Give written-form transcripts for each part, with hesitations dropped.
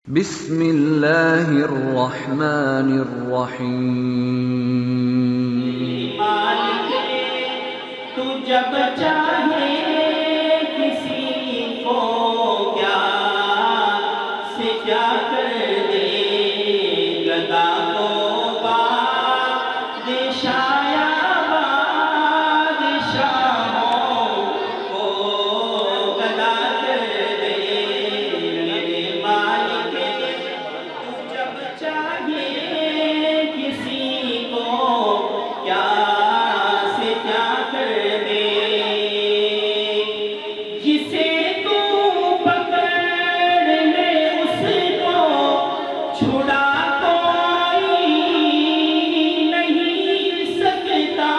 बिस्मिल्लाहिर्रहमानिर्रहीम। मालिक तू जब चाहे किसी को क्या से क्या कर दे, गदा को बादशाया बादशाहों को गदा कर दे। मेरे मालिक तू जब चाहे किसी को क्या से क्या कर दे, जिसे तू पकड़ ले उसको छुड़ा कोई नहीं सकता।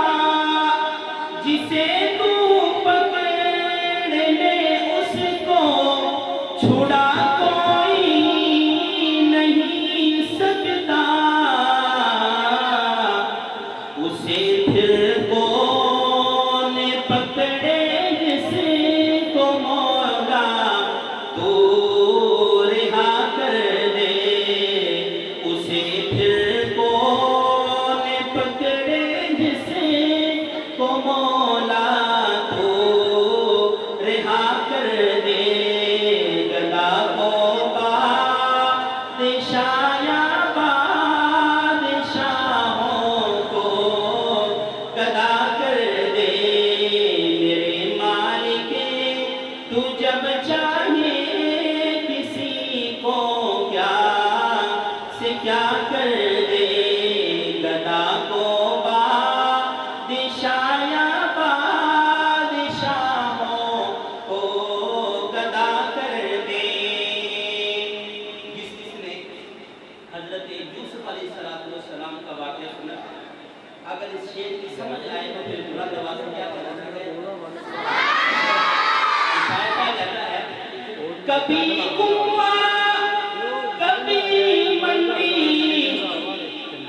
जिसे तू पकड़ ले उसको छुड़ा कोई नहीं सकता। उसे फिर कौन पकड़े जिसको मौला तू रिहा कर दे। उसे फिर कौन पकड़े जिसको मौला तू रिहा कर दे। गदा को बादशाया बादशाहों को गदा कर दे। मेरे मालिक तू जब चाहे किसी को क्या से क्या कर दे, गदा को बादशाया बादशाहों को गदा कर दे। जिसने हजरत यूसुफ अलैहिस्सलाम का वाक़या सुना, अगर इस शेर की समझ आए तो फिर बुरा दवा से क्या करना है। क्या कहता है, कभी कुआं कभी मंडी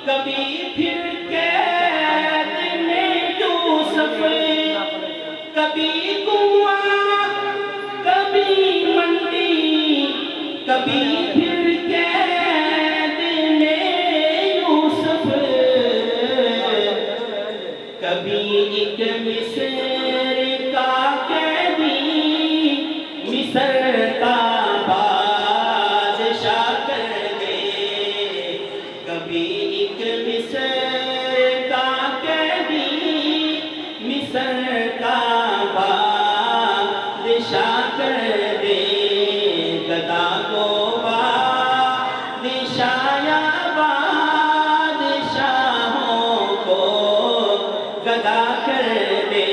कभी फिर कैद में यूसुफ। कभी कुआं कभी मंडी कभी फिर कैद में यूसुफ। कभी एक मिस्र का कैदी मिस्र का बादशाह कर दे। कभी एक मिस्र का कैदी मिस्र का बादशाह कर दे। गदा को बादशाया बादशाहों को गदा कर दे।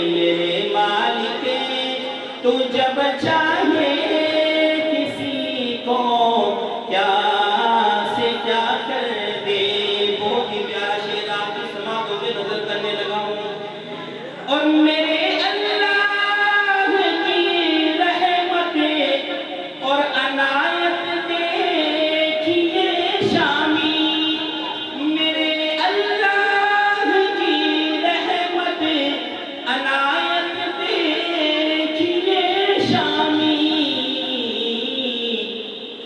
मेरे मालिक तू जब चाहे किसी को क्या से क्या कर दे। बहुत ही प्यारा शेर आपकी समातों पे नजर करने लगा हूँ। और मेरे अल्लाह की रहमत और अनायत देखिए शामी। मेरे अल्लाह की रहमत अनायत देखिए शामी।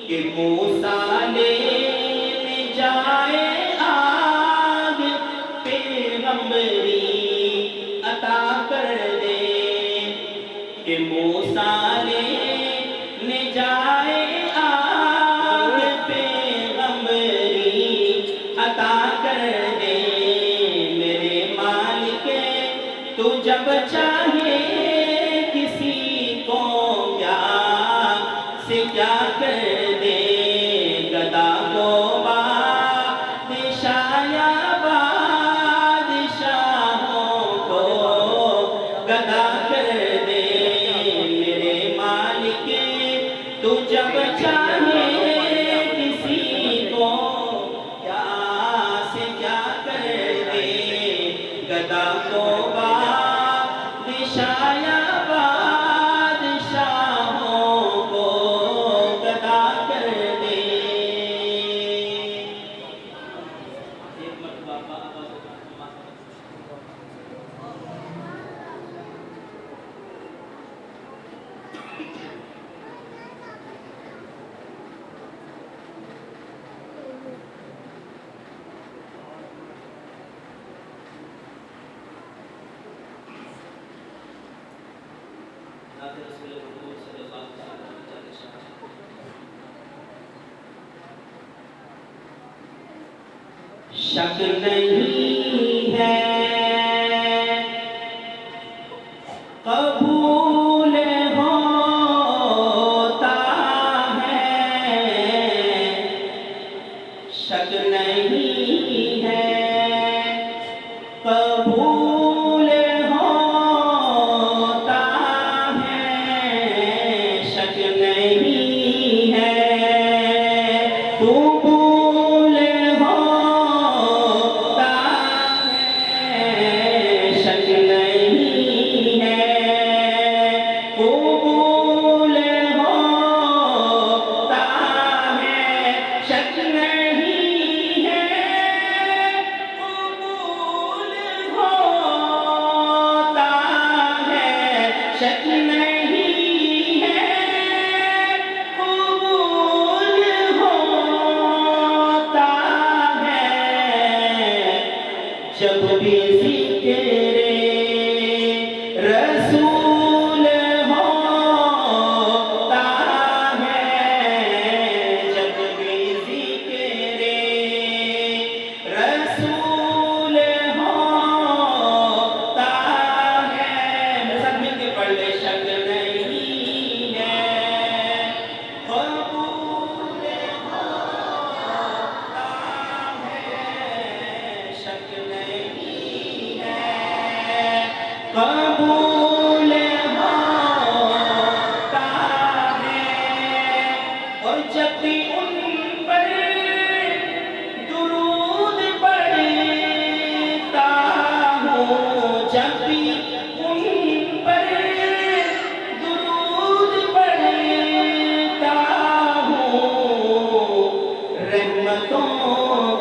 कि मूसा लेने जाए आग पैगंबरी अता कर दे। कि मूसा लेने जाए आग पैगंबरी अता कर दे। मेरे मालिक तू जब चाहे किसी को क्या से क्या कर दे। गदा को बादशाया बादशाहों को गदा कर दे। मेरे मालिक तू जब चाहे किसी को क्या से क्या कर दे। गदा को बादशाया बादशाहों को गदा कर दे। एक मरतबा शक नहीं है कबूल होता है, शक नहीं है कबूल होता है, शक नहीं है कबूल होता है, शक नहीं है कबूल होता है, शक नहीं है कबूल होता है, शक नहीं है कबूल होता है, जब भी ज़िक्र रसूल होता है, जब भी ज़िक्र रसूल होता है, मेरे साथ मिलके पढ़ ले, शक नहीं है कबूल होता है, शक नहीं है कबूल होता है, और जब भी उन पर दुरूद पढ़ता हूँ, जब भी उन पर दुरूद पढ़ता हूँ, रहमतों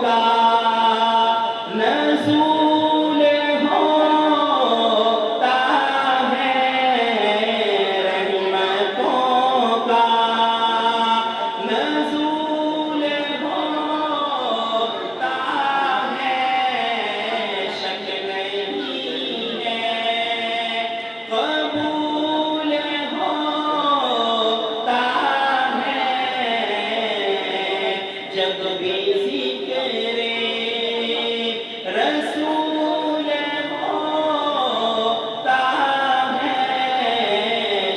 का नज़ूल होता है, रहमतों का नज़ूल होता है, शक नहीं है कबूल होता है, जब भी ज़िक्र रसूल होता है,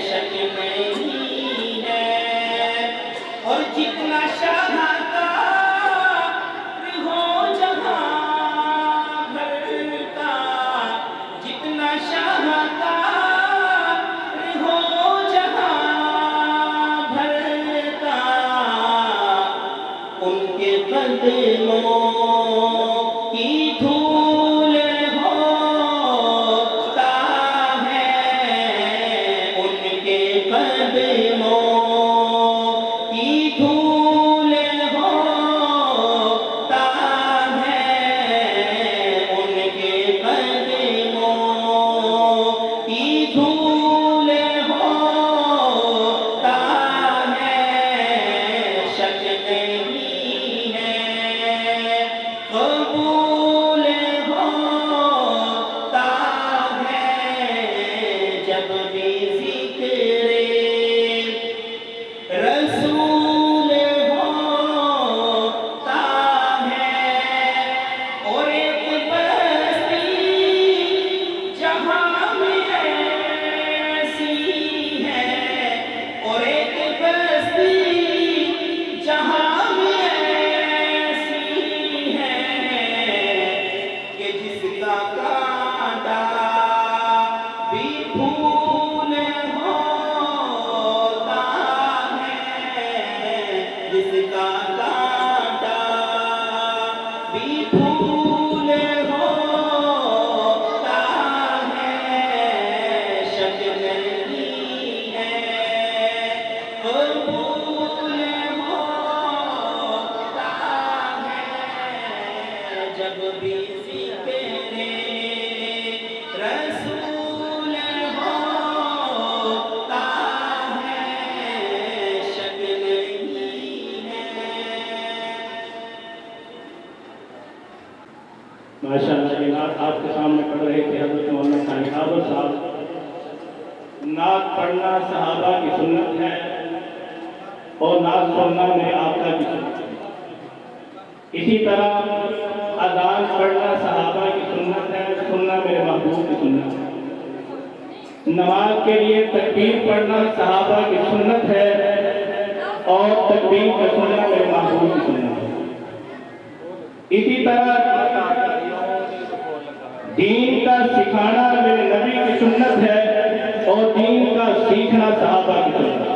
शक नहीं है, और जितना शाहकार हो जहाँ भर का, जितना शाहकार हो जहाँ भर का, उनके कदमों की धूल होता है, उनके कदमों की धूल होता है, उनके कदमों की धूल होता है, शक नहीं है कबूल होता है, जब भी ज़िक्र रसूल होता है, और एक बस्ती जहाँ में ऐसी है, और एक बस्ती जहाँ में ऐसी है कि जिसका कांटा भी फूल होता है, जिसका कांटा भी फूल होता है, शक नहीं है कबूल होता है, जब भी ज़िक्र रसूल होता है, शक नहीं है। माशाअल्लाह, आपके सामने पढ़ रहे थे हज़रत मौलाना साहिब साहब नात पढ़ना सहाबा की सुन्नत है और नात सुनना मेरे आका की सुन्नत है। इसी तरह अजान पढ़ना सहाबा की सुन्नत है, सुनना मेरे महबूब की सुन्नत है। नमाज के लिए तकबीर पढ़ना सहाबा की सुन्नत है और तकबीर का सुनना मेरे महबूब की सुन्नत है। इसी तरह दीन का सिखाना मेरे नबी की सुन्नत है और दीन का सीखना सहाबा की सुन्नत है।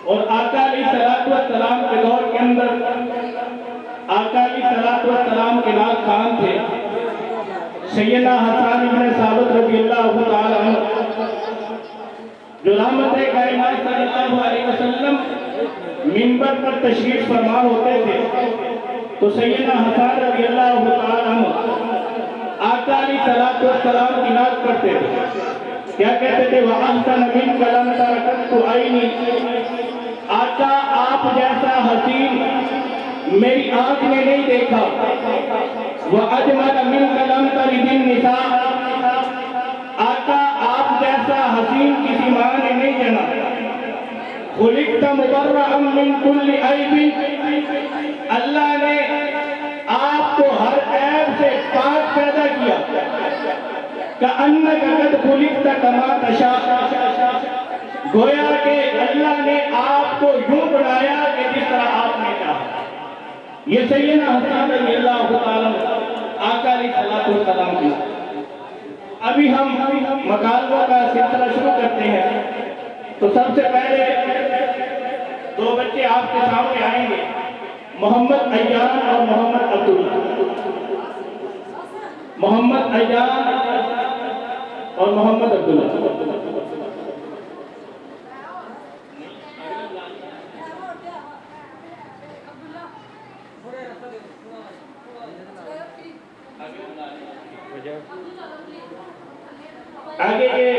और आका अलैहिस्सलातु वस्सलाम के दौर के अंदर आका अलैहिस्सलातु वस्सलाम के नाज़ खान थे सैयदना हसन इब्न साबित रज़ियल्लाहु ताला अन्हु, जो रहमत कायनात सल्लल्लाहु अलैहि वसल्लम मिंबर पर तशरीफ फरमा होते थे तो सैयदना हसन रज़ियल्लाहु ताला अन्हु आका अलैहिस्सलातु वस्सलाम की नात करते थे। क्या कहते थे? वअहसन मिन कलम तरकतु आईनी, आका आप जैसा हसीन मेरी आंख ने नहीं देखा। वह अजमल मिन कलम तरिदिन निसा, आका आप जैसा हसीन किसी मां ने नहीं जना। खुलिक़्ता मुबर्रअम मिन कुल्ली ऐबिन, अल्लाह ने आपको हर ऐब से पाक पैदा किया। कअन्नका क़द खुलिक़्ता कमा तशा, गोया के अल्लाह ने आपको यूं बनाया कि जिस तरह आपने चाहा। ये सैयदना हसन रज़ियल्लाहु ताला आका अलैहिस्सलातु वस्सलाम की। अभी हम मकालमों का सिलसिला शुरू करते हैं। तो सबसे पहले दो बच्चे आपके सामने आएंगे, मोहम्मद अय्यान और मोहम्मद अब्दुल्ला। मोहम्मद अय्यान और मोहम्मद अब्दुल्ला। आगे ये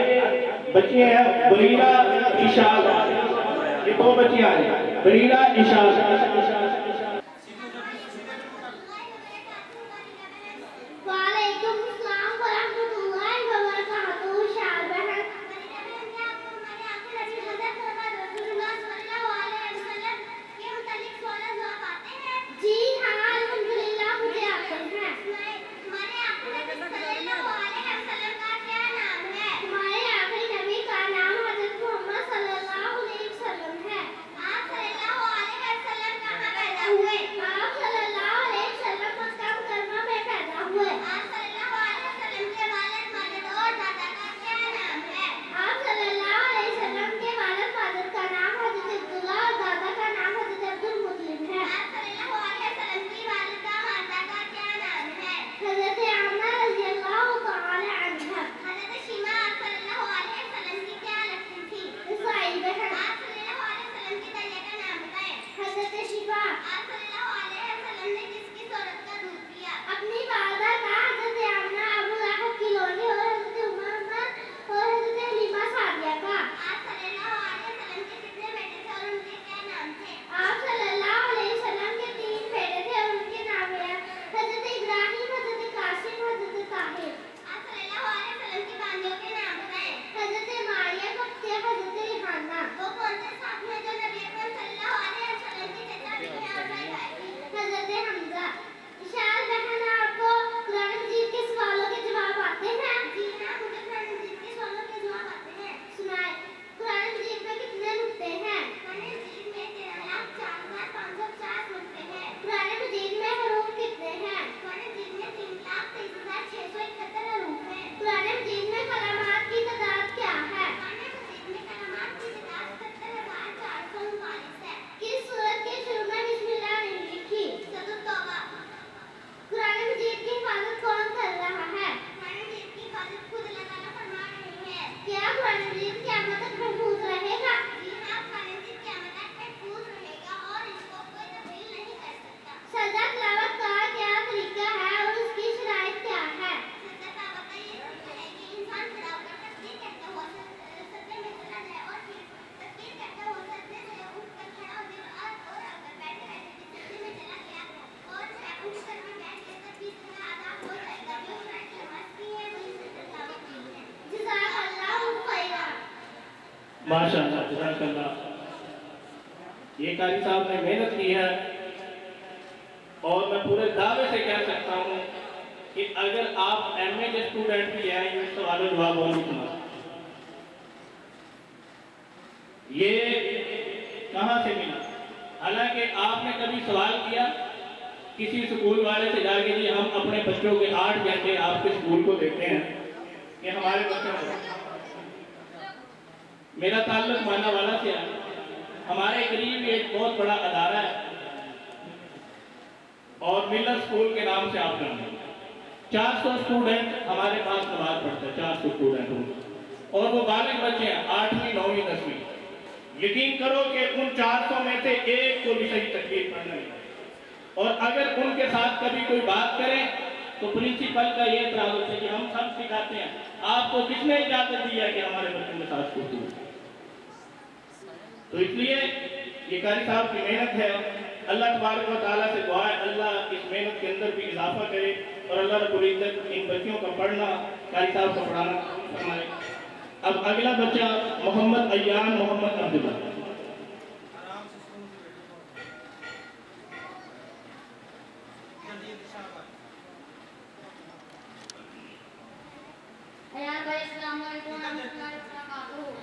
बच्चियां हैं बरीरा इशाल, ये दो बच्चियां हैं बरीरा इशाल। माशाअल्लाह, जज़ाकल्लाह। ये कारी साहब ने मेहनत की है और मैं पूरे दावे से कह सकता हूँ कि अगर आप एमए के स्टूडेंट भी हैं, ये सवाल जवाब और नहीं सुना। ये कहाँ से मिला? हालांकि आपने कभी सवाल किया किसी स्कूल वाले से जाके जी हम अपने बच्चों के 8 घंटे आपके स्कूल को देते हैं कि हमारे बच्चों को, मेरा ताल्लुक मानावाला से है, हमारे करीब एक बहुत बड़ा अदारा है और मिलर स्कूल के नाम से आप जानते हैं। 400 स्टूडेंट हमारे पास नमाज पढ़ते हैं, 400 स्टूडेंट और वो बालिग बच्चे हैं, 8वीं 9वीं 10वीं। यकीन करो कि उन 400 में से एक को भी सही तकबीर पढ़ना नहीं, और अगर उनके साथ कभी कोई बात करें तो प्रिंसिपल का ये एतराज होता है कि हम सब सिखाते हैं, आपको किसने इजाजत दी है कि हमारे बच्चों के साथ कुछ? तो इसलिए ये कारी साहब की मेहनत है। अल्लाह तबारक व तआला से दुआ है अल्लाह इस मेहनत के अंदर भी इजाफा करे और अल्लाह रब्बुल इज्जत इन बच्चों का पढ़ना, कारी साहब का पढ़ाना फरमाए। अब अगला बच्चा मोहम्मद अय्यान मोहम्मद अब्दुल्ला।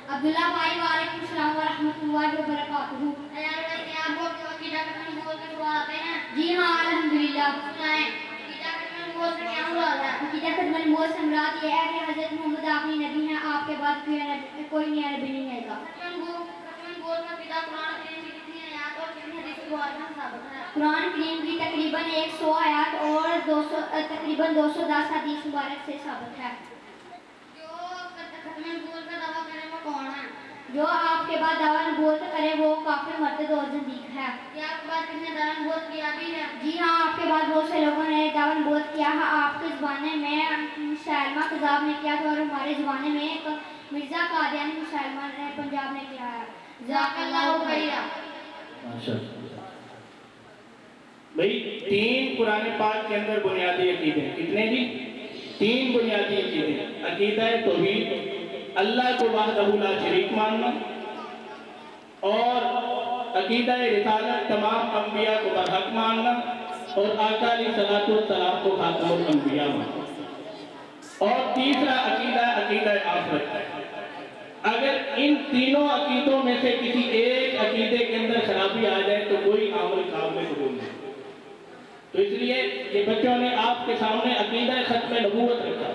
अब्दुल्ला भाई वालेकुम सलाम व रहमतुल्लाहि व बरकातुहू। यार भाई क्या आप बोल के बोल के दुआ आते हैं? जी हाँ अल्हम्दुलिल्लाह। सुनाएं बोल से क्या हुआ है? अकीदा खत्म बोल से मुराद ये है कि हजरत मोहम्मद आखिरी नबी हैं, आपके बाद कोई नया नबी नहीं आएगा। खत्म बोल में पिता कुरान करीम की कितनी आयत और कितनी हदीस मुबारक साबित है? कुरान करीम की तकरीबन 100 आयत और 200 तकरीबन 210 हदीस मुबारक से साबित है। जो आपके बाद दावा नबूवत करे वो काफिर मर्द और ज़िंदीक है। क्या आपके बाद किसने दावा नबूवत किया भी है? जी हाँ, आपके बाद बहुत से लोगों ने दावा नबूवत किया है। आपके ज़माने में मुसलमान कज़ाब ने किया था और हमारे ज़माने में एक मिर्ज़ा कादियानी मुसलमान ने पंजाब ने किया है। ज़ाकल्लाहु खैरा। भाई 3 कुरान पाक के अंदर बुनियादी अकीदे कितने जी? 3 बुनियादी अकीदे। अकीदा तौहीद, अल्लाह को वहदहू ला शरीक मानना, और अकीदा रिसालत, तमाम अंबिया को बरहक मानना, और आका अलैहिस्सलातु वस्सलाम को खातमुल अंबिया मानना, और तीसरा अकीदा अकीदा आखिरत है। अगर इन तीनों अकीदों में से किसी एक अकीदे के अंदर खराबी आ जाए तो कोई अमल काबिल कबूल नहीं। तो इसलिए ये बच्चों ने आपके सामने अकीदा खत्म नबूवत रखा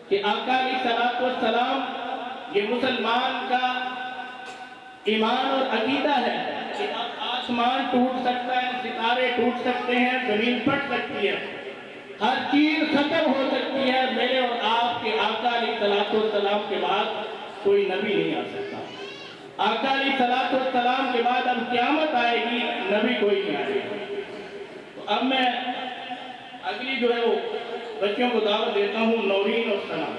कि आका अलैहिस्सलातु वस्सलाम ये मुसलमान का ईमान और अकीदा है कि आसमान टूट सकता है, सितारे टूट सकते हैं, जमीन फट सकती है, हर चीज खत्म हो सकती है, मेरे और आपके आका अलैहिस्सलातु वस्सलाम के बाद कोई नबी नहीं आ सकता। आका अलैहिस्सलातु वस्सलाम के बाद अब क़यामत आएगी, नबी कोई नहीं आएगा। तो अब मैं अगली जो है वो बच्चों को दावत देता हूँ, नौरीन और सना।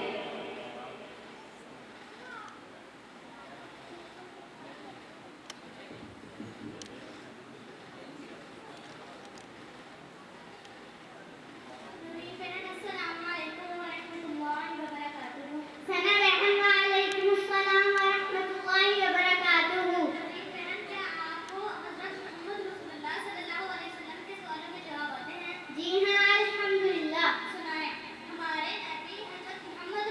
जी हाँ अल्हम्दुलिल्लाह। सुनाएं। हमारे नबी हज़रत मोहम्मद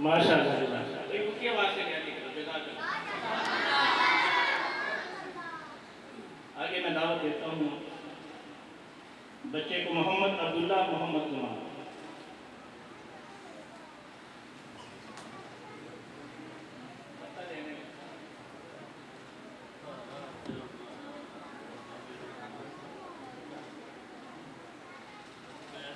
माशाअल्लाह। उसकी आवाज से क्या दिख रहा है? आगे मैं दावत देता हूँ बच्चे को, मोहम्मद अब्दुल्ला मोहम्मद जुमा।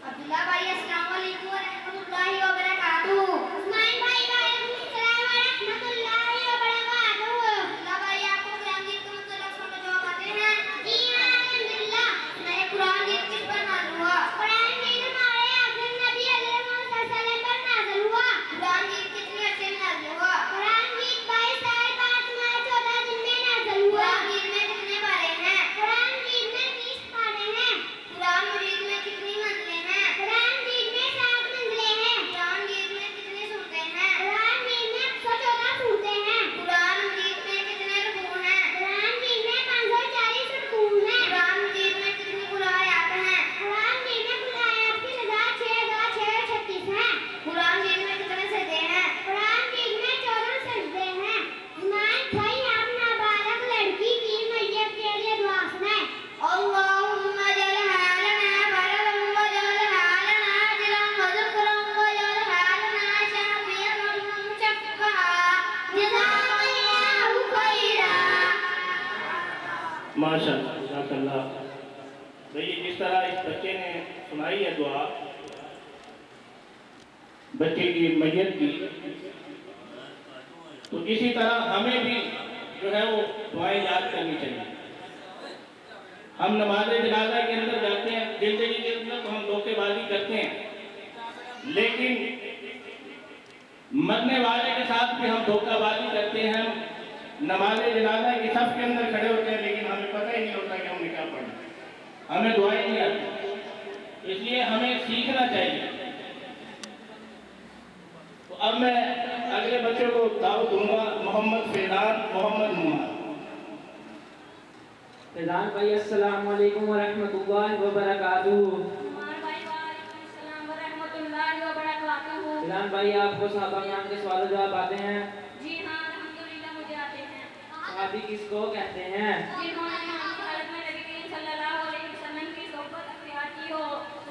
अब्दुल्ला भाई अस्सलाम वालेकुम व रहमतुल्लाहि व बरकातुहू। उस्मान भाई वालेकुम अस्सलाम व रहमतुल्लाहि व बरकातुहू। अब्दुल्ला भाई आपको कुरान गीत का मतलब समझ आते हैं? जी हां अल्हम्दुलिल्लाह। मैं कुरान गीत किस पर नाज़िल हुआ? कुरान गीत हमारे आखिर नबी हज़रत मोहम्मद सल्लल्लाहु अलैहि वसल्लम पर नाज़िल हुआ। कुरान गीत कितने अरसे में नाज़िल हुआ? कुरान गीत 22 साल 5 माह 14 दिन में नाज़िल हुआ। कुरान गीत में कितने पारे हैं? कुरान गीत में 20 पारे हैं। कुरान मजीद में कितनी मंजिलें हैं? कुरान गीत में 7 मंजिलें हैं। कुरान गीत में कितनी सूरतें हैं? कुरान गीत में 114 सूरतें हैं। कुरान मजीद में कितने रुकू हैं? कुरान गीत में 540 रुकू हैं। कुरान मजीद में कितनी कुल आयत हैं? कुरान गीत में कुल आयत की तादाद 6636 है। कुरान गीत में कितने सजदे हैं? कुरान गीत में 14 सजदे हैं। ईमान भाई आप नाबालग लड़की की मैयत के लिए दुआ सुनाएं। अल्लाहुम्मा जअलहा लना फरजन वजअलहा लना अजरन वज़ुक्रन वजअलहा लना शाफियन मुशफ़्फ़ा जज़ाकल्लाहु खैरा। माशाअल्लाह। भाई जिस तरह इस बच्चे ने सुनाई है दुआ बच्चे की मैयत की, तो इसी तरह हमें भी जो है वो दुआएं याद करनी चाहिए। हम नमाज जनाजा के अंदर जाते हैं, जिंदगी के अंदर तो हम धोखेबाजी करते हैं, लेकिन मरने वाले के साथ भी हम धोखाबाजी करते हैं। नमाज जनाजा की सफ के अंदर खड़े होते हैं, लेकिन हमें पता ही नहीं होता कि हमने क्या पढ़ा, हमें दुआएं नहीं आती। इसलिए हमें सीखना चाहिए। तो अब मैं अगले बच्चे को दावत दूंगा, मोहम्मद फैजान मोहम्मद नुमान। फैजान भाई अस्सलाम वालेकुम व रहमतुल्लाहि व बरकातुहू। उमर भाई वालेकुम अस्सलाम व रहमतुल्लाहि व बरकातुहू। फैजान भाई आपको सहाबा किराम के सवाल जवाब आते हैं? जी हां अल्हम्दुलिल्लाह मुझे आते हैं। सहाबी किसको कहते हैं? जिन्होंने ईमान की हालत में नबी करीम सल्लल्लाहु अलैहि वसल्लम की सोहबत अख्तियार की हो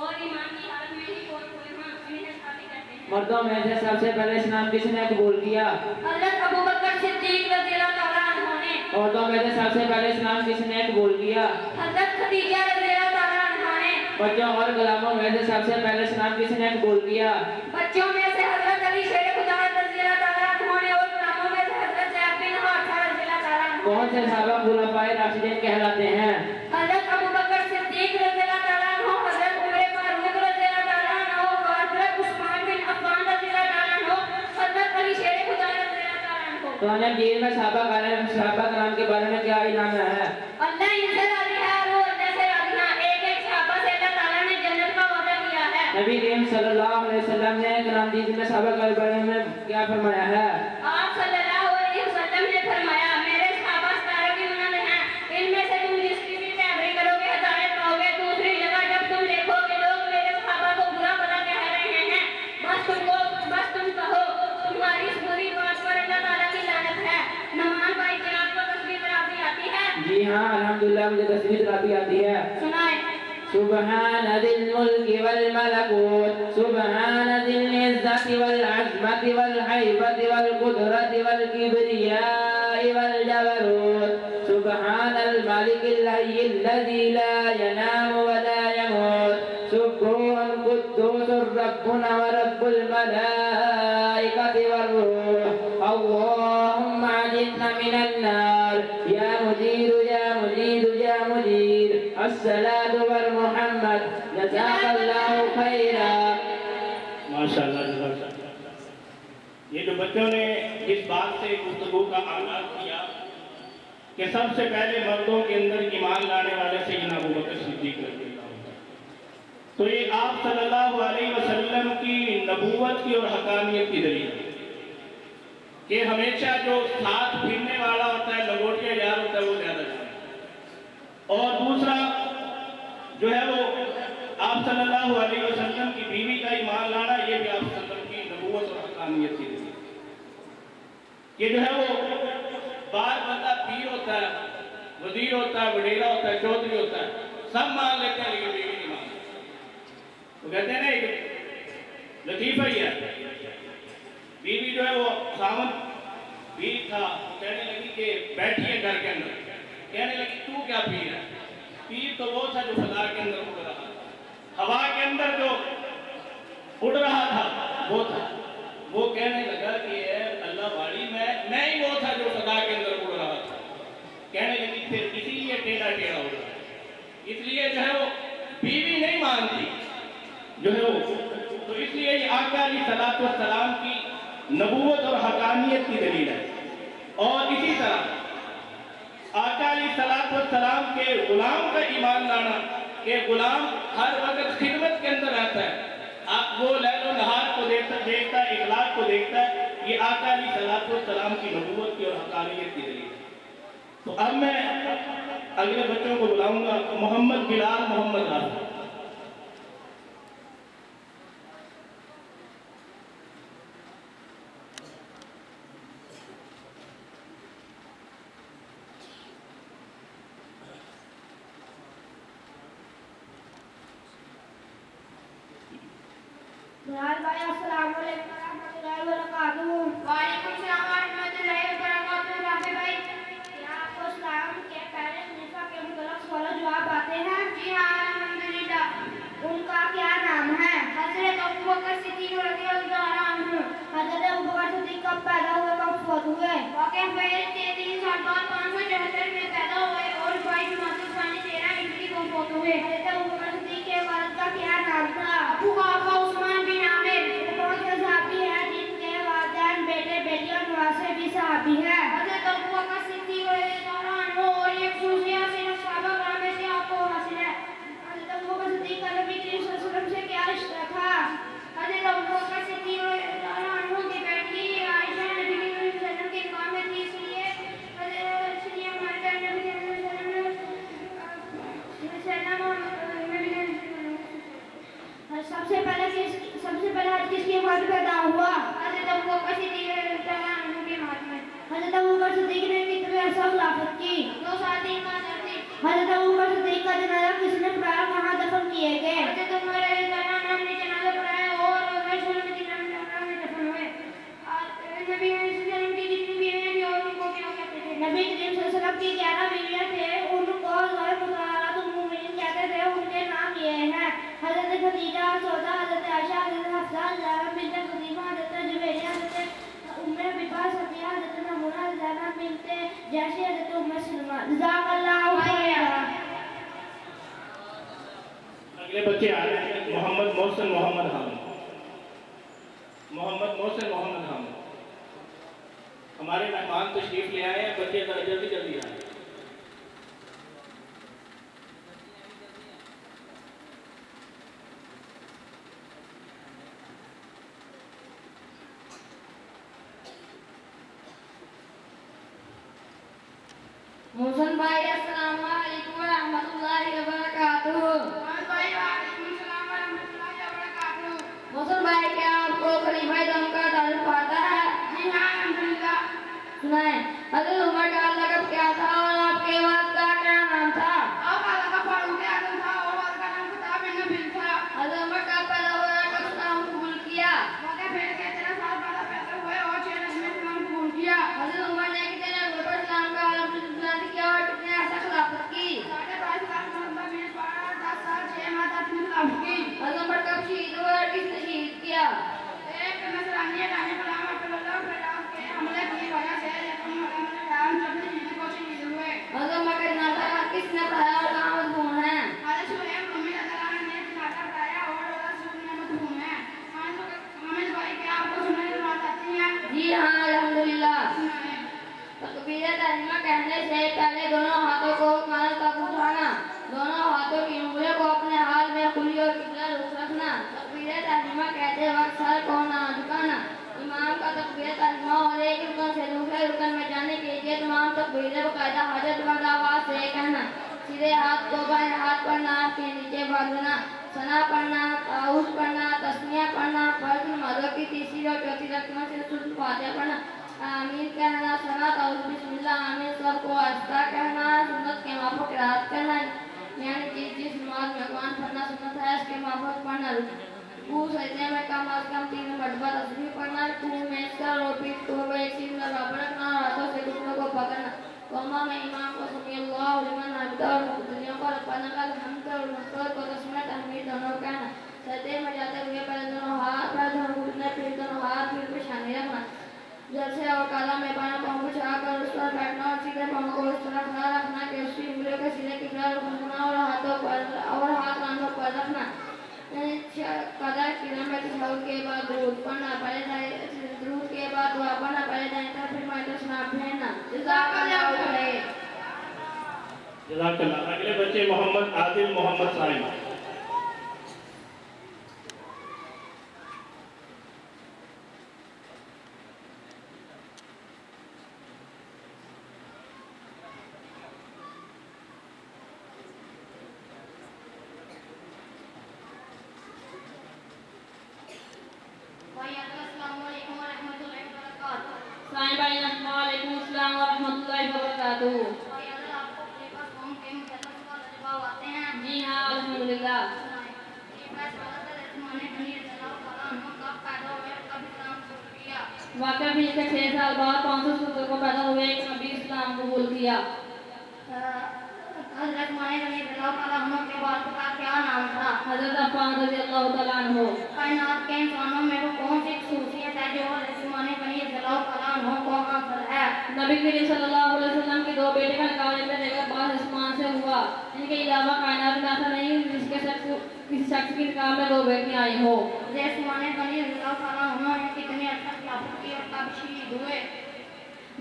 और ईमान की हालत में ही फौत हुए हों, इन्हें सहाबी कहते हैं। मर्दों में से सबसे पहले इस्लाम किसने कबूल किया? हज़रत अबू बकर सिद्दीक रज़ियल्लाहु तआला अन्हु ने। औरतों में से सबसे पहले इस्लाम किसने कबूल किया? हज़रत खदीजा रज़ियल्लाहु तआला अन्हा ने। बच्चों और गुलामों में से सबसे पहले इस्लाम किसने कबूल किया? बच्चों में से हज़रत अली शेर खुदा रज़ियल्लाहु तआला अन्हु ने और गुलामों में से हज़रत ज़ैद बिन हारिसा रज़ियल्लाहु तआला अन्हु। कौन से सहाबा खुलफाए राशिदीन कहलाते हैं? हज़रत अबू बकर सिद्दीक रज़ियल्लाहु तआला अन्हु, हज़रत उमर फारूक रज़ियल्लाहु तआला अन्हु, हज़रत उस्मान बिन अफ़्फ़ान रज़ियल्लाहु तआला अन्हु, हज़रत अली शेर खुदा रज़ियल्लाहु तआला अन्हु। कुरान मजीद में सहाबा कराम के बारे में क्या इनाम है? अल्लाह इनसे राज़ी है और वो अल्लाह से राज़ी है। एक-एक सहाबा से अल्लाह ताला ने जन्नत का वादा किया है। नबी करीम सल्लल्लाहु अलैहि वसल्लम ने कुरान मजीद में सहाबा के बारे में क्या फरमाया है? आप सल्लल्लाहु अलैहि वसल्लम ने फरमाया, मेरे सहाबा सितारों की मानद हैं, इनमें से तुम जिसकी भी पैरवी करोगे हिदायत पाओगे। दूसरी जगह जब तुम देखोगे लोग मेरे सहाबा को बुरा भला कह रहे हैं, बस तुम कहो तुम्हारी इस बुरी बात पर अल्लाह ताला की लानत है। नमान भाई क्या आपको तस्बीह तराबी आती है? जी हाँ अल्हम्दुलिल्लाह मुझे तस्बीह तराबी आती है। सुनाए। सुब्हान दिल मुल्क वल मलकूत सुब्हान दिल इज्जत वल अज़मत वल हैबत वल कुदरत वल किब्रिया वल जबरूत सुब्हान अल मालिक अल हय्य अल्लज़ी ला यनाम व ला यमूत सुब्हान कुद्दूस रब्बुना व रब्बुल मलाइकति वर रूह अल्लाहुम्मा अजिरना मिनन नार या मुजीर या मुजीर या मुजीर अस्सलातु वर मुहम्मद जज़ाकल्लाहु खैरा। माशाअल्लाह। ये जो बच्चों ने इस बात से गुफ्तगू का आगाज किया कि सबसे पहले मर्दों के अंदर ईमान लाने वाले सैयदना अबू बकर सिद्दीक रज़ियल्लाहु अन्हु, तो ये आप सल्लल्लाहु अलैहि वसल्लम की नबूवत की और हकानियत की दलील है कि हमेशा जो साथ फिरने वाला होता है, लंगोटिया यार होता है, वो ज्यादा है। और दूसरा जो है वो आप सल्लल्लाहु अलैहि वसल्लम की बीवी का ईमान लाना, ये भी आप सल्लल्लाहु अलैहि वसल्लम की नबूवत और हकानियत की दलील है। कि जो है वो बार बंदा पीर होता है, वजीर होता है, वडेरा होता है, चौधरी होता है, सब मान लेते हैं लेकिन बीवी नहीं मानते। तो कहते हैं ना एक लतीफा ही है, बीवी जो है वो सावन पीर था, कहने लगी कि बैठिए घर के अंदर, कहने लगी तू क्या पीर है? पीर तो वो था जो फजा के अंदर उड़ रहा था, हवा के अंदर जो उड़ रहा था वो था। वो कहने लगा कि अल्लाह वाली मैं ही वो था जो फजा के अंदर उड़ रहा था। कहने लगी फिर इसीलिए टेढ़ा टेढ़ा उड़ रहा है, इसलिए जो है वो बीवी नहीं मानती जो है वो। तो इसलिए ये आका अलैहिस्सलातु वस्सलाम की नबूवत और हकानियत की दलील है। और इसी तरह आका अलैहिस्सलातु वस्सलाम के गुलाम का ईमान लाना कि गुलाम हर वक्त खिदमत के अंदर रहता है, आप वो लैलो नहार को देखता है, इखलाक को देखता है, ये आका अलैहिस्सलातु वस्सलाम की नबूवत की और हकानियत की दलील है। तो अब मैं अगले बच्चों को बुलाऊंगा, मोहम्मद बिलाल मोहम्मद हाफिज। बिलाल भाई अस्सलाम वालेकुम रहमतुल्लाहि व बरकातहू। वालेकुम सलाम व रहमतुल्लाहि व बरकातहू। राफी भाई, क्या आपको इस्लाम के पहले खलीफा के मुतल्लिक़ सवाल जवाब आते हैं? जी हाँ अल्हम्दुलिल्लाह। उनका क्या नाम है? हज़रत अबू बकर सिद्दीक़ रज़ियल्लाहु अन्हु। हज़रत अबू बकर सिद्दीक़ कब पैदा हुए, कब फौत हुए? वाक़या फैल के 3 साल बाद 574 में पैदा हुए और 22 जुमादुल सानी 13 हिजरी को फौत हुए। हज़रत अबू बकर सिद्दीक़ के वालिद का क्या नाम था? अबू कुहाफा उस्मान बिन आमिर। वो कौन से सहाबी हैं जिनके वालिदैन, बेटे बेटियां नवासे भी सहाबी हैं? हज़रत अबू बकर सिद्दीक़ रज़ियल्लाहु अन्हु। और ये खुसूसियत सिर्फ सहाबा कराम में से आपको हासिल है। हज़रत अबू बकर सिद्दीक़ का नबी करीम सल्लल्लाहु अलैहि वसल्लम से क्या रिश्ता था? हज़रत अबू बकर सिद्दीक़ रज़ियल्लाहु अन्हु की बेटी आयशा नबी करीम सल्लल्लाहु अलैहि वसल्लम के काम में थी, इसलिए हमारे प्यारे नबी करीम सल्लल्लाहु अलैहि वसल्लम सबसे पहले हज किसकी उम्र में पैदा हुआ? हज़रत अबू बकर सिद्दीक़ रज़ियल्लाहु अन्हु के हाथ में। हज़रत अबू बकर सिद्दीक़ ने कितने अरसा खिलाफत की? 2 साल 3 माह थी। हज़रत अबू बकर सिद्दीक़ का जनाजा किसने पढ़ाया, कहाँ दफन किए गए? हज़रत उमर रज़ियल्लाहु अन्हु ने जनाजा पढ़ाया और रसूल मदीना में दफन हुए। नबी सल्लल्लाहु की जितनी बीवियां थी और उनको क्या कहते थे? नबी करीम सल्लल्लाहु अलैहि वसल्लम की 11 बीवियां थे, उनको मुताहरातुल मोमिनीन कहते थे। उनके नाम ये हैं: हज़रत खदीजा, सौदा, हज़रत आयशा, हज़रत हफ्सा, ज़ैनब बिन्त ख़ुज़ैमा, हज़रत जुबैरिया, हज़रत उम्मे हबीबा, सफिया, हज़रत मयमुना, ज़ैनब बिन्त जहश, हज़रत उम्मे सलमा। जज़ाकल्लाहु खैरा। अगले बच्चे आ रहे हैं, मोहम्मद मोहसिन मोहम्मद हामिद। मोहम्मद मोहसिन मोहम्मद हामिद हमारे मेहमान तशरीफ ले आए हैं, बच्चे जरा जल्दी जल्दी आए। मोहसिन भाई अस्सलाम वालेकुम व रहमतुल्लाहि व बरकातहू। भाई वालेकुम सलाम व रहमतुल्लाहि व बरकातहू। मोहसिन भाई, क्या आपको खलीफा आज़म का तारुफ आता है? जी हाँ अल्हम्दुलिल्लाह। सुनाएं। हज़रत उमर का लक़ब क्या था और आपके वालिद का क्या नाम था? आपका लक़ब फारूक आज़म था और वालिद का नाम खत्ताब बिन नबील था। हज़रत उमर कब पैदा हुए और कब इस्लाम कबूल किया? वाक़या फैल के 13 साल बाद पैदा हुए और 6 रजब में इस्लाम कबूल किया। हज़रत उमर ने कितने रगबत पर इस्लाम का आलम किया और कितने अर्सा खिलाफत की? 22.5 साल मतलब 10 साल 6 माह तक खिलाफत की। हज़रत उमर कब शहीद हुए और किसने शहीद किया? एक नसरानी रानी गुलाम अब्दुल्लाह के हमले की वजह से को शहीद हुए। हज़रत उमर का जनाजा किसने पढ़ाया और कहाँ मदफून है? हज़रत शुएब रूमी रज़ियल्लाहु अन्हु ने जनाजा पढ़ाया और रसूल में मदफून है। हामिद भाई, क्या आपको सुनने की बात आती है? जी हाँ अल्हम्दुलिल्लाह। तकबीर तहरीमा कहने से पहले दोनों हाथों को कानों तक उठाना, दोनों हाथों की उंगलियों को अपने हाथ में खुली और किबला रुख रखना। तकबीर तहरीमा कहते वक्त सर को ना झुकाना। इमाम का तकबीर तहरीमा और एक रुकन से दूसरे रुकन में जाने के लिए तमाम तकबीरें बाकायदा हजतमंद आवाज़ से कहना। सीधे हाथ को बाएं हाथ पर नाक के नीचे बांधना। सना पढ़ना, ताउस पढ़ना, तस्मिया पढ़ना, फर्ज नमाज़ों की तीसरी और चौथी रकअत में से सूरत फातिहा पढ़ना। आमीन कहना, सलात और बिस्मिल्लाह आमीन सबको आस्था कहना, सुन्नत के माफक रात करना, यानी जिस नमाज में कुरान पढ़ना सुन्नत है उसके माफक पढ़ना। रुकू सजदे में कम अज कम 3 मरतबा तस्बीह पढ़ना। रुकू में सर और पीठ को एक सीध में बराबर रखना और हाथों से घुटनों को पकड़ना। क़ौमा में इमाम को समी अल्लाहु लिमन हमिदा और मुक़तदियों को रब्बना लकल हम्द और मस्तूर को तस्मीह तहमीद दोनों कहना। सजदे में जाते हुए पहले दोनों हाथ, फिर दोनों घुटने, फिर दोनों हाथ, फिर पेशानी रखना। जैसे और काला में बायां पाँव बिछाकर उस पर बैठना और सीधे पाँव को इस तरह खड़ा रखना कि उसकी उंगलियों के सीधे की तरफ रखना और हाथ कांधों पर रखना। कदर किरण में तशहुद के बाद दुरूद पढ़ना, पहले दुरूद के बाद दुआ पढ़ना, पहले दाएं तरफ फिर बाएं तरफ सलाम फेरना। जज़ाकल्लाहु खैर। जज़ाकल्लाह। अगले बच्चे मोहम्मद आदिल मोहम्मद साइम। साईं भाई अस्सलामुअलैकुम अस्सलाम व रहमतुल्लाहि व बरकातहू। जी हाँ अल्हम्दुलिल्लाह। वाक़ई भी इसके 6 साल बाद 570 को पैदा हुए एक नबी इस्लाम कबूल किया। हज़रत माने रज़ियल्लाहु तआला अन्हु के वालिद का क्या नाम था? हज़रत अब्बास रज़ियल्लाहु तआला अन्हु। कायनात के इंसानों में वो कौन सी ख़ुसूसियत है जो हज़रत माने रज़ियल्लाहु तआला अन्हु को हासिल है? नबी करीम सल्लल्लाहु अलैहि वसल्लम के 2 बेटे का निकाह इनके अब्बास आसमान से हुआ। इनके अलावा कायनात में ऐसा नहीं किसी शख्स की निकाह में 2 बेटियां आई हो। हज़रत माने रज़ियल्लाहु तआला अन्हु ने कितने अच्छा खिलाफत की और कब शहीद हुए?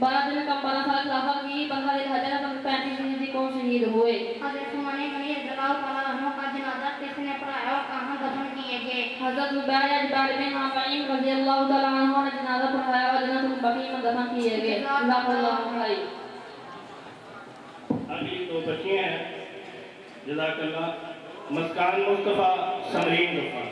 12 दिन कम 12 साल खिलाफत की, 15 दिन हजरत 35 हिजरी को शहीद हुए। हज़रत उमर रज़ियल्लाहु तआला अन्हु का जनाजा किसने पढ़ाया और कहाँ दफन किए गए? हज़रत ज़ुबैर बिन आवाम रज़ियल्लाहु तआला अन्हु ने जनाजा पढ़ाया और जन्नतुल बक़ी में दफन किए गए। जज़ाकल्लाहु खैर। अगली 2 बच्चियां हैं। जज़ाकल्लाह। मुस्कान मुस्तफ़ा समरीन मुस्तफ़ा।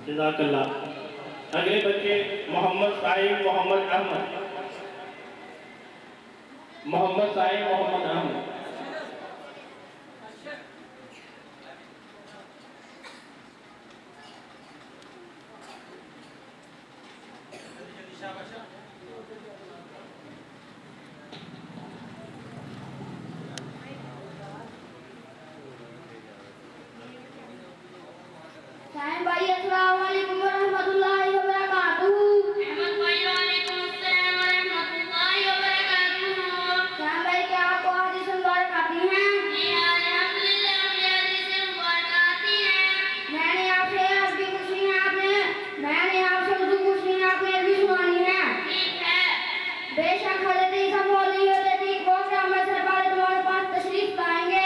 जज़ाकल्लाह। अगले बच्चे मोहम्मद साइम मोहम्मद अहमद। मोहम्मद साइम मोहम्मद अहमद। साईं भाई अस्सलाम वालेकुम व रहमतुल्लाहि व बरकातहू। अहमद भाई वालेकुम अस्सलाम व रहमतुल्लाहि व बरकातहू। साईं भाई क्या आपको हदीस मुबारक आती है? जी हाँ अल्हम्दुलिल्लाह मुझे हदीस मुबारक आती है। मैंने आपसे वुज़ू पूछी है आपने भी सुनानी है। ठीक है। बेशक हज़रत ईसा मौजूद है वो क़यामत से पहले तुम्हारे पास तशरीफ लाएंगे।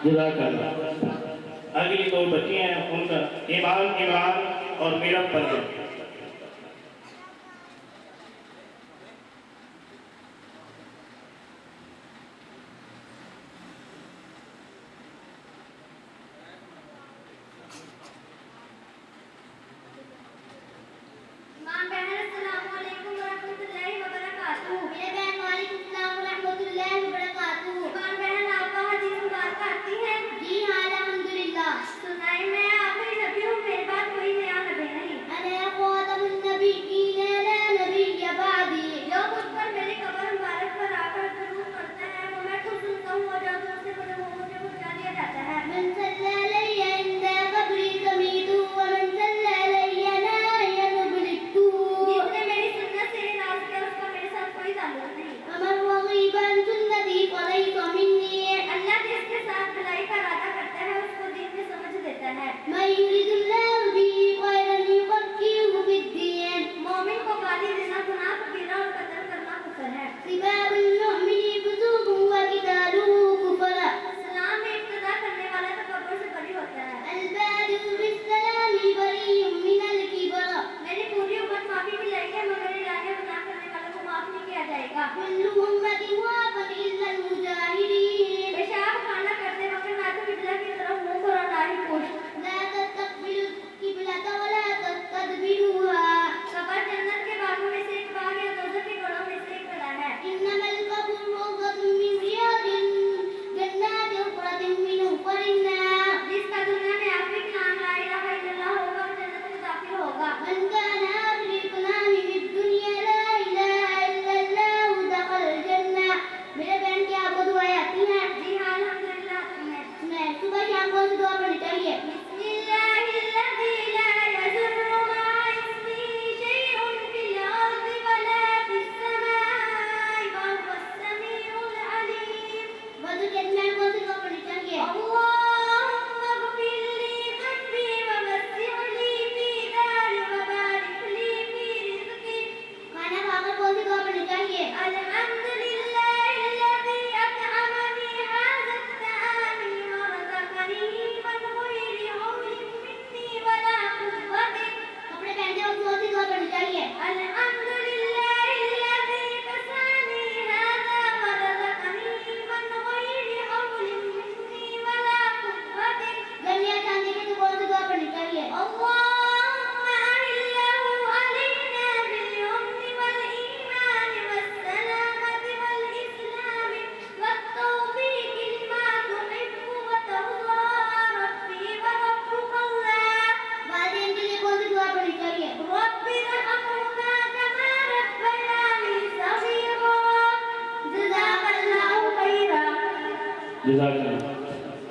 जज़ाकल्लाह। अगली दो बच्ची हैं, उनका ईमान और मीरम पर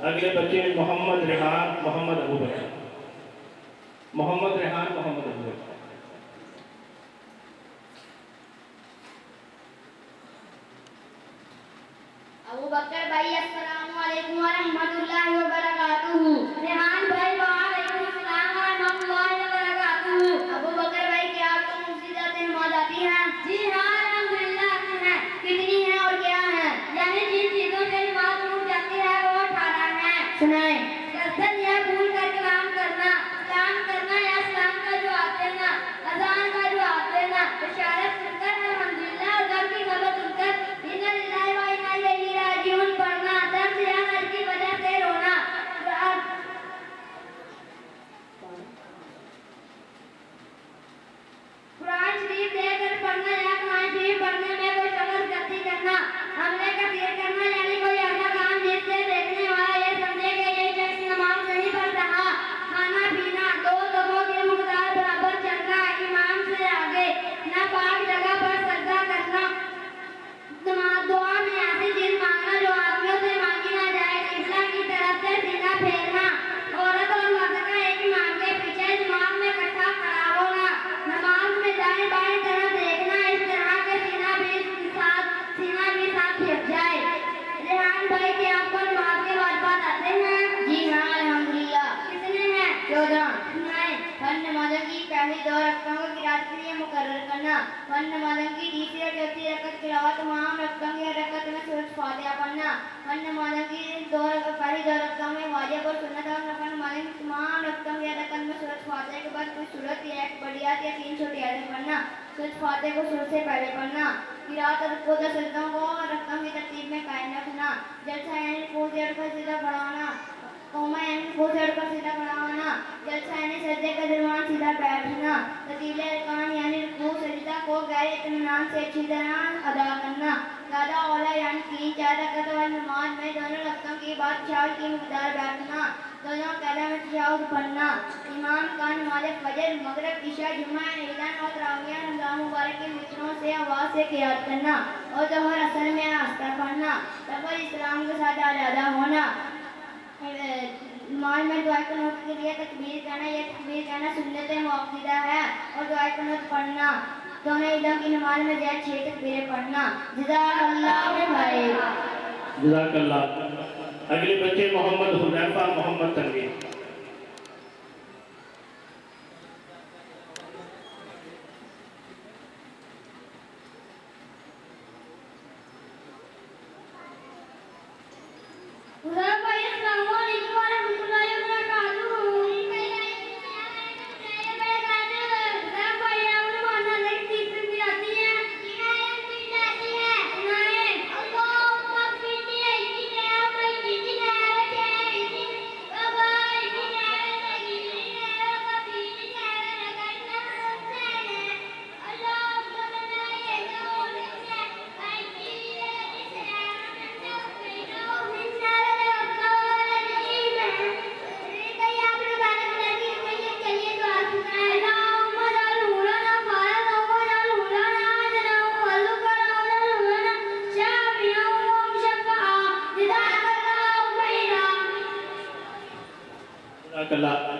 अगले बच्चे मोहम्मद रेहान मोहम्मद अबू बकर। मोहम्मद रेहान मोहम्मद अबू बकर। अबू बकर भाई अस्सलाम वालेकुम व रहमतुल्लाहि व बरकातुहू। रेहान भाई वालेकुम अस्सलाम व रहमतुल्लाहि व बरकातुहू। अबू बकर भाई क्या आपको मुसीबत नमाज आती है? जी हाँ अल्हम्दुलिल्लाह आती है। कितनी है और क्या है? यानी जिन चीजों से नमाज टूट जाती है वो 18 है। सुनाए। कसरत या भूल कर कलाम करना, सलाम करना या सलाम का जो आते ना, अजान का जो आते ना, इशारत सुनकर अल्हम्दुलिल्लाह और गम की खबर सुनकर इन्ना लिल्लाहि व इन्ना इलैहि राजिऊन पढ़ना, दर्द या नर की वजह से पहली 2 रकअतों को क़िरात के लिए मुकर्रर करना। वन नमाज़ों की तीसरी और चौथी रकअत के अलावा तमाम रकअतों की हर रकअत में सूरत फातिहा पढ़ना। वन नमाज़ों की पहली 2 रकअतों में वाजिब और सुन्नत और नफल नमाज़ों की तमाम रकअतों की हर रकअत में सूरत फातिहा के बाद कोई सूरत या एक बड़ी आयत या 3 छोटी आयतें पढ़ना। सूरत फातिहा को सूरत से पहले पढ़ना। क़िरात और रुकू व सजदों को रकअतों की तरतीब में कायम रखना। जलसा यानी रुकू से उठकर सीधा खड़ा होना। कौमा यानी रुकू से उठकर सीधा खड़ा होना। जलसा यानी सजदे के दरमियान सीधा बैठना। तरतीबे अरकान यानी रुकू सजदा को गैर इत्मीनान से अच्छी तरह अदा करना। ज़्यादा औला यानी 3-4 रकअत वाली नमाज में दोनों रकअतों के बाद तशहुद की मकदार बैठना। दोनों क़यादा में तशहुद पढ़ना। इमाम का नमाज फजर, मगरिब, इशा, जुमा, ईदान और तरावियाह रमज़ान मुबारक के वित्रों से आवाज़ से क़िरात करना और ज़ोहर असर में आस्था पढ़ना। तब इस्लाम के साथ आलादा होना। नमाज में दुआ क़ुनूत के लिए तकबीर कहना, यह तकबीर कहना सुन्नत मुअक्कदा है और दुआ क़ुनूत पढ़ना। दोनों ईदों की नमाज में ज़ायद 6 तकबीरें पढ़ना। जज़ाकल्लाहु खैर। जज़ाकल्लाह। अगले बच्चे मोहम्मद हुज़ैफा मोहम्मद तनवीर।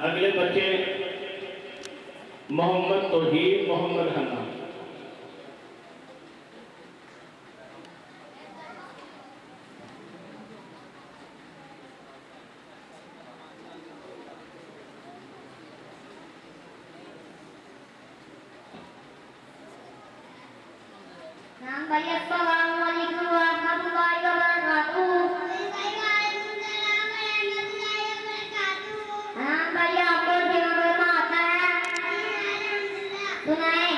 अगले बच्चे मोहम्मद तौहीद मोहम्मद हन्ना। नाम भाई अस्सलाम वालेकुम व रहमतुल्लाहि व बरकातुहू। नाम भाई आपको सेवा करना आता है? सुनाए।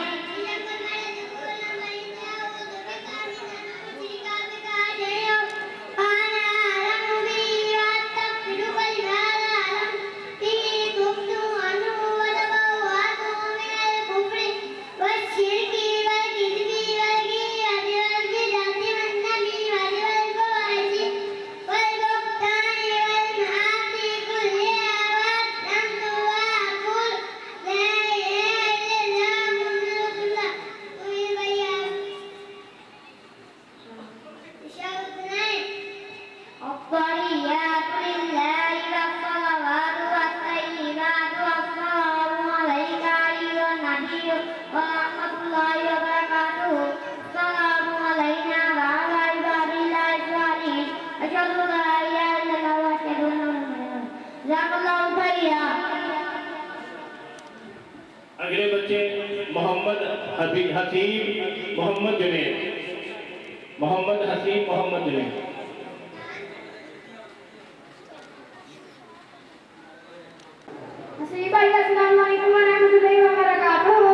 अगले बच्चे मोहम्मद हसीब मोहम्मद जुनैद। मोहम्मद हसीब मोहम्मद जुनैद। हसीब भाई अस्सलाम वालेकुम व रहमतुल्लाहि व बरकातुहू।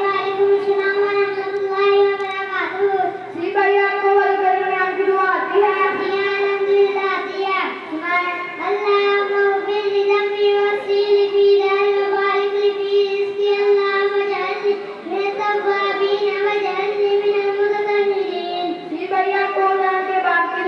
वालेकुम अस्सलाम व रहमतुल्लाहि व बरकातुहू। हसीब भाई आपको वलकर में आपकी दुआ आती है? जी अल्हम्दुलिल्लाह आती है। सुनाए। अल्लाहुम्मा ग़फिर ली ज़म्बी वसील फी दारी व बारिक ली फी रिज़्क़ी अल्लाहुम्मा वजअलनी मिनत तव्वाबीन वजअलनी मिनल मुततहिरीन। हसीब भाई आपको अज़ान के बाद की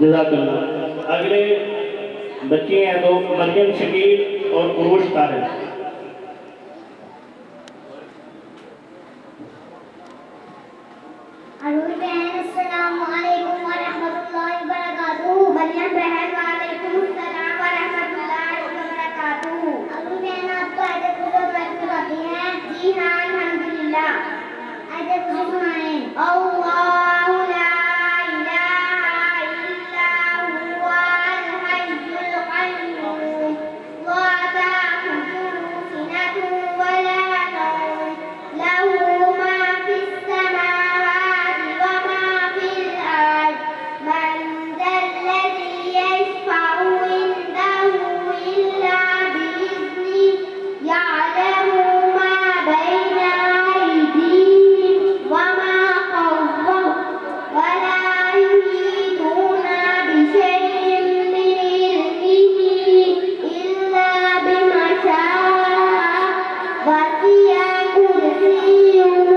जज़ाकल्लाह। अगले बच्चे हैं दो, मरियम शकील और उरूश तारिक। अरूज बहन अस्सलामु अलैकुम व रहमतुल्लाहि व बरकातुहू। मरियम बहन वालेकुम अस्सलाम व रहमतुल्लाहि व बरकातुहू। अरूज बहन आपको आयत कुछ बताती हैं? जी हाँ अल्हम्दुलिल्लाह। आयत कुछ सुनाएं। अल्लाहु ला इलाहा इल्ला हुवल हय्युल क़य्यूम ला ताखुज़ुहु सिनतुन व ला नौम लहू मा फिस समावाति व मा फिल अर्द मन ज़ल्लज़ी यशफ़अु इंदहु इल्ला बिइज़निहि यअलमु मा बैना अयदीहिम व मा खल्फहum व ला युहीतूना बिशैइन मिन इल्मिहि इल्ला बिमा शाअ वसि'a कुर्सियुहु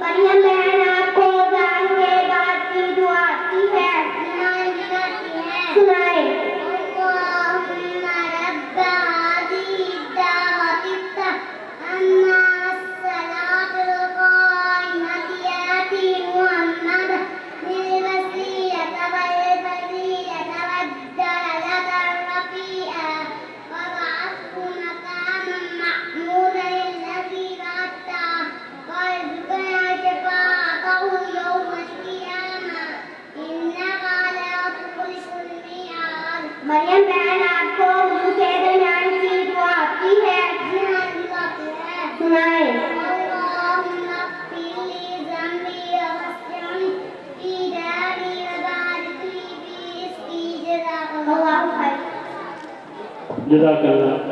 मरियम बहन आपको अज़ान के बाद की दुआ आती है, सुनाए। अल्लाहुम्मा रब्ब हाज़िहि दावति तम्मा अस्सलातुल क़ाइमति आति मुहम्मद बिल वसीयति वल फज़ीलति वद दरजति रफ़ीआ व बअथहु मक़ामन महमूदन अल्लज़ी वअदतहु warzuqna shafa'atahu yawmal qiyamah innaka la tukhliqul mi'ad. Maryam बहन आपको वुज़ू के दरमियान की दुआ आती है, सुनाए। अल्लाहुम्मा फ़िरली ज़म्बी वस्सि'नी फ़ी दारी व बारिक ली फ़ी रिज़्क़ी जज़ाकल्लाहु खैर। जज़ाकल्लाह।